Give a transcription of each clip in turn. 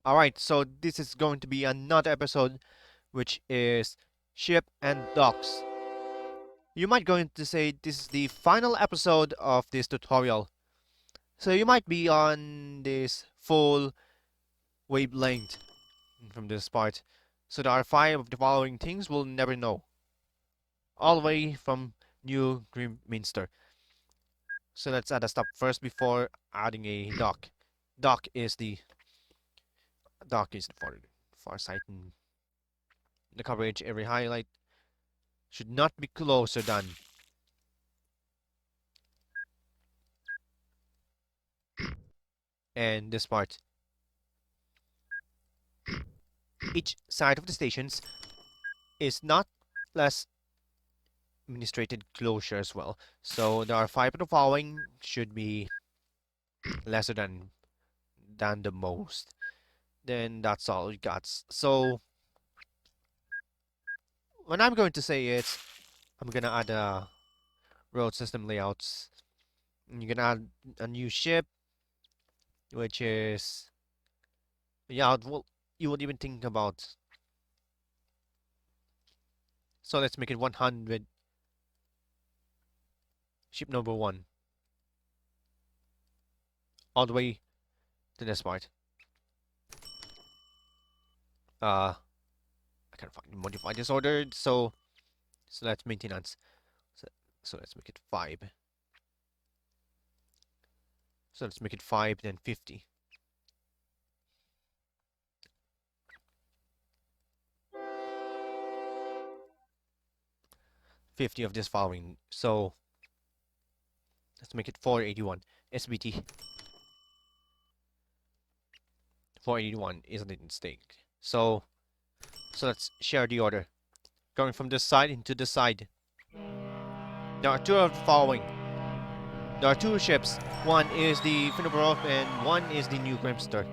Alright, so this is going to be another episode which is Ship and Docks. You might going to say this is the final episode of this tutorial. So you might be on this full wavelength from this part. So there are 5 of the following things we'll never know. All the way from New Grimminster. So let's add a stop first before adding a dock. Dock is the far side and the coverage every highlight should not be closer than and this part. Each side of the stations is not less administrated closure as well. So there are 5 of the following should be lesser than the most. Then that's all we got. So when I'm going to say it, I'm gonna add a road system layouts. You're gonna add a new ship, which is well, you would even think about. So let's make it 100. Ship number 1. All the way to this part. I can't find modify disordered, so let's maintenance. So, so let's make it 5. So let's make it 5, then 50. 50 of this following. So let's make it 481. SBT 481 isn't it in stake. So let's share the order. Going from this side into this side. There are 2 of the following. There are 2 ships. One is the Finnebrov and one is the New Grimster.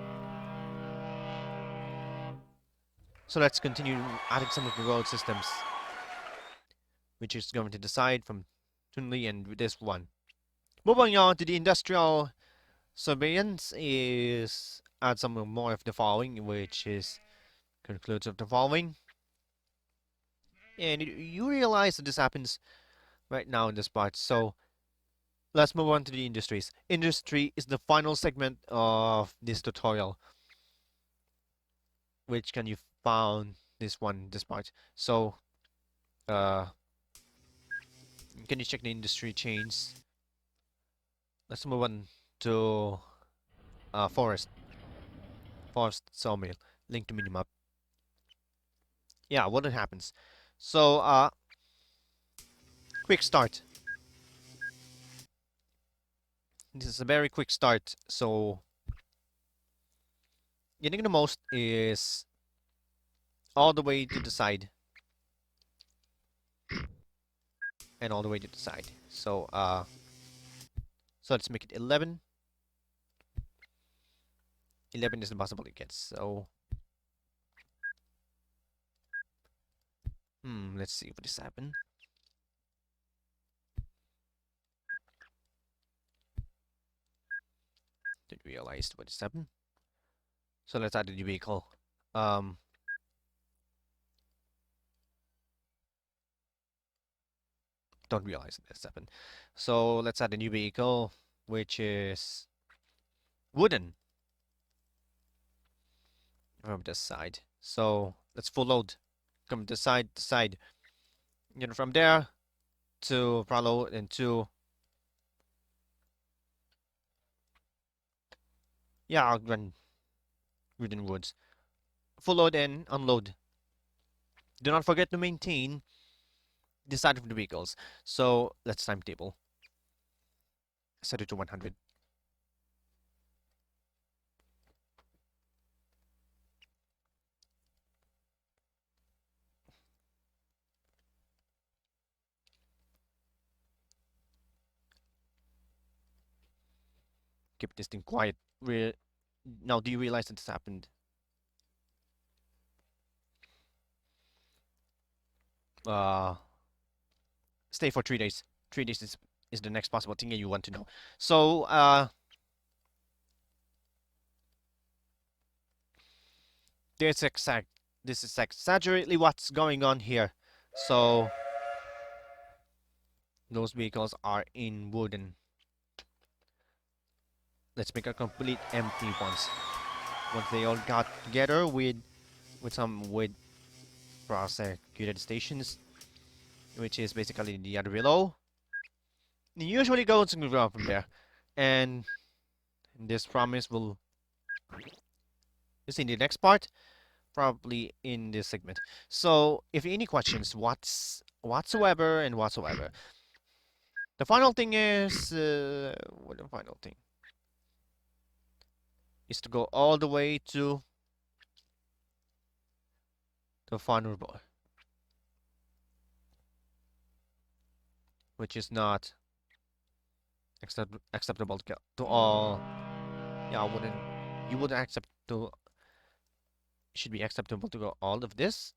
So let's continue adding some of the road systems, which is going to the side from Tunli and this one. Moving on to the industrial surveillance is add some more of the following, which is concludes of the following. And you realize that this happens right now in this part. So let's move on to the industries. Industry is the final segment of this tutorial, which can you found this part. So can you check the industry chains? Let's move on to forest sawmill. Link to minimap. Yeah, what happens? So quick start. This is a very quick start. So getting the most is all the way to the side and all the way to the side. So let's make it 11. 11 is impossible to get. So let's see what this happened. Didn't realize what this happened. So let's add a new vehicle. Don't realize this happened. So let's add a new vehicle, which is wooden from this side. So let's full load. Come to side to side. You know, from there to Pralo and to I'll run wooden woods. Full load and unload. Do not forget to maintain the side of the vehicles. So let's timetable. Set it to 100. Keep this thing quiet. Now, do you realize that this happened? Stay for 3 days. 3 days is the next possible thing you want to know. So This is exactly what's going on here. So those vehicles are in wooden. Let's make a complete empty ones. Once they all got together with some wood prosecuted stations, which is basically the other below. It usually goes to ground from there. And this promise will is in the next part, probably in this segment. So if any questions whatsoever, the final thing is what the final thing is to go all the way to the vulnerable, which is not acceptable to all. Yeah, I wouldn't. You wouldn't accept to. Should be acceptable to go all of this,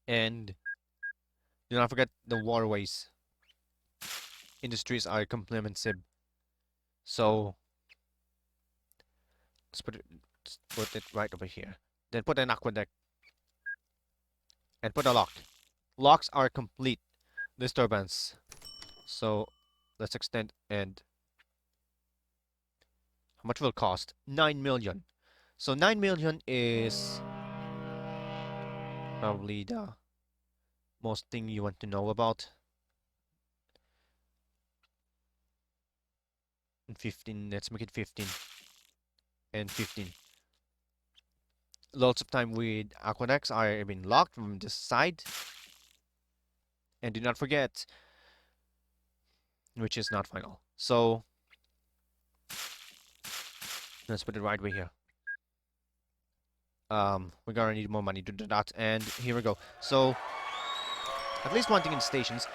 and do not forget the waterways. Industries are comprehensive. So let's put it right over here. Then put an aqueduct and put a lock. Locks are complete disturbance. So let's extend and how much will it cost? 9 million. So 9 million is probably the most thing you want to know about. And 15, let's make it 15 and 15. Lots of time with aqueducts are being locked from this side. And do not forget, which is not final. So let's put it right way here. We're gonna need more money to do that, and here we go. So at least one thing in stations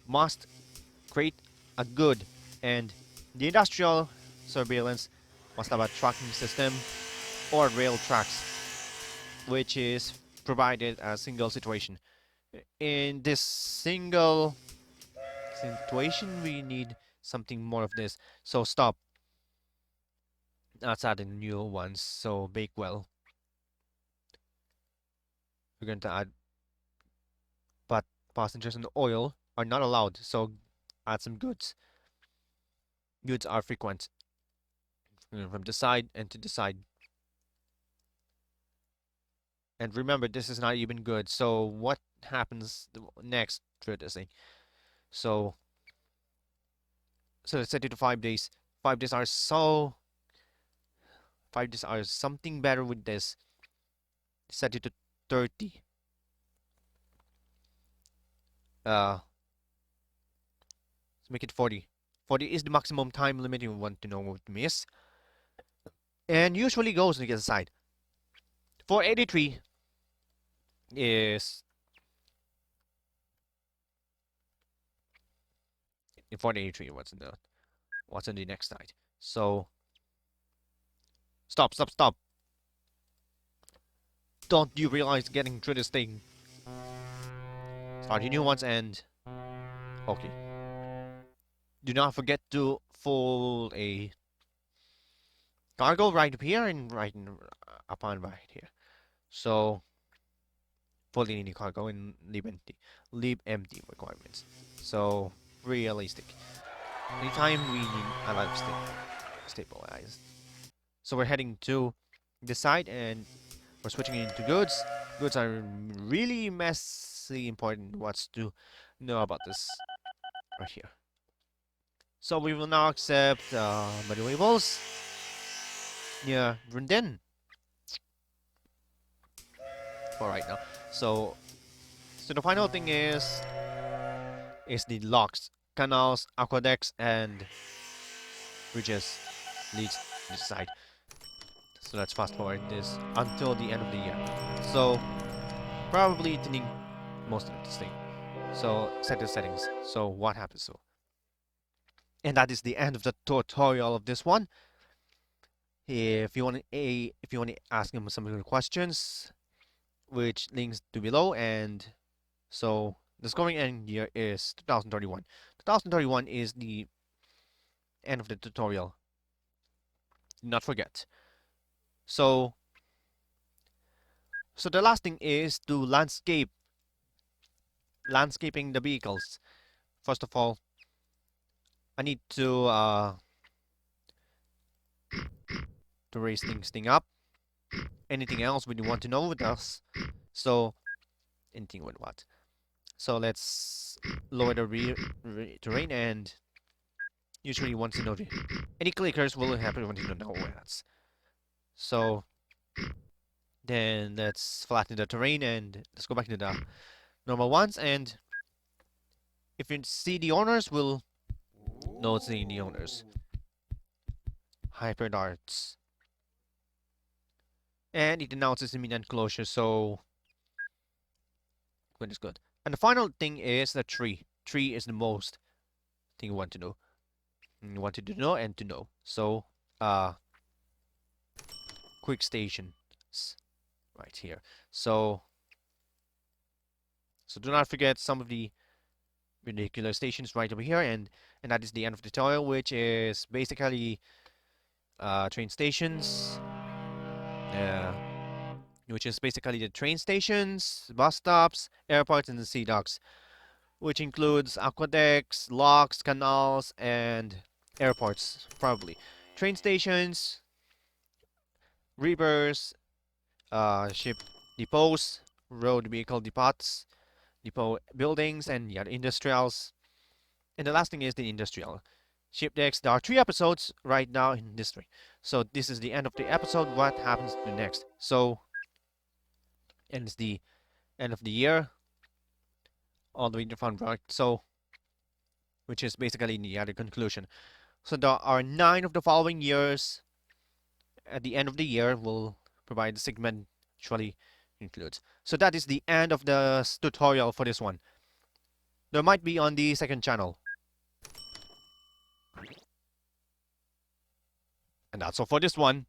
must create a good, and the industrial surveillance must have a tracking system or rail tracks, which is provided a single situation. In this single situation, we need something more of this. So stop. Let's add in new ones. So bake well. We're going to add, but passengers and oil are not allowed. So add some goods. Goods are frequent from the side and to the side. And remember, this is not even good. So what happens next through this thing? So let's set it to 5 days. 5 days are so 5 days are something better with this. Set it to 30. Let's make it 40. 40 is the maximum time limit you want to know what to miss. And usually goes on the other side. 483 is in 483. What's on the next side? So stop. Don't you realize getting through this thing? Start your new ones and okay. Do not forget to fold a cargo right up here and upon right here. So fold in any cargo and leave empty. Leave empty requirements. So realistic. Anytime we need a lot of stabilized. So we're heading to the side and we're switching into goods. Goods are really messy important what's to know about this right here. So we will now accept money labels. Yeah, Rundin for right now. So the final thing is the locks, canals, aqueducts, and bridges leads to the side. So let's fast forward this until the end of the year. So probably tuning most of this thing. So set the settings. So what happens so? And that is the end of the tutorial of this one. If you want to ask him some other questions, which links to below, and so the scoring end year is 2031. 2031 is the end of the tutorial. Do not forget. So So the last thing is to landscaping the vehicles. First of all, I need to raise thing up. Anything else we want to know with us? So anything with what? So let's lower the terrain, and usually want to know any clickers will happen when you don't know where that's. So then let's flatten the terrain and let's go back to the normal ones. And if you see the owners, we'll notice the owners. Hyper darts. And it announces imminent closure, so good is good. And the final thing is the tree. Tree is the most thing you want to know. You want to know and to know. So, quick stations right here. So do not forget some of the ridiculous stations right over here, and that is the end of the tutorial, which is basically train stations. Uh, which is basically the train stations, bus stops, airports, and the sea docks, which includes aqueducts, locks, canals, and airports, probably. Train stations, rivers, ship depots, road vehicle depots, depot buildings, and yeah, the industrials. And the last thing is the industrial. Ship decks. There are 3 episodes right now in history. So this is the end of the episode. What happens to next? So ends the end of the year. All the way to fun right? So which is basically the other conclusion. So there are 9 of the following years. At the end of the year, will provide the segment actually includes. So that is the end of the tutorial for this one. There might be on the second channel. And that's all for this one.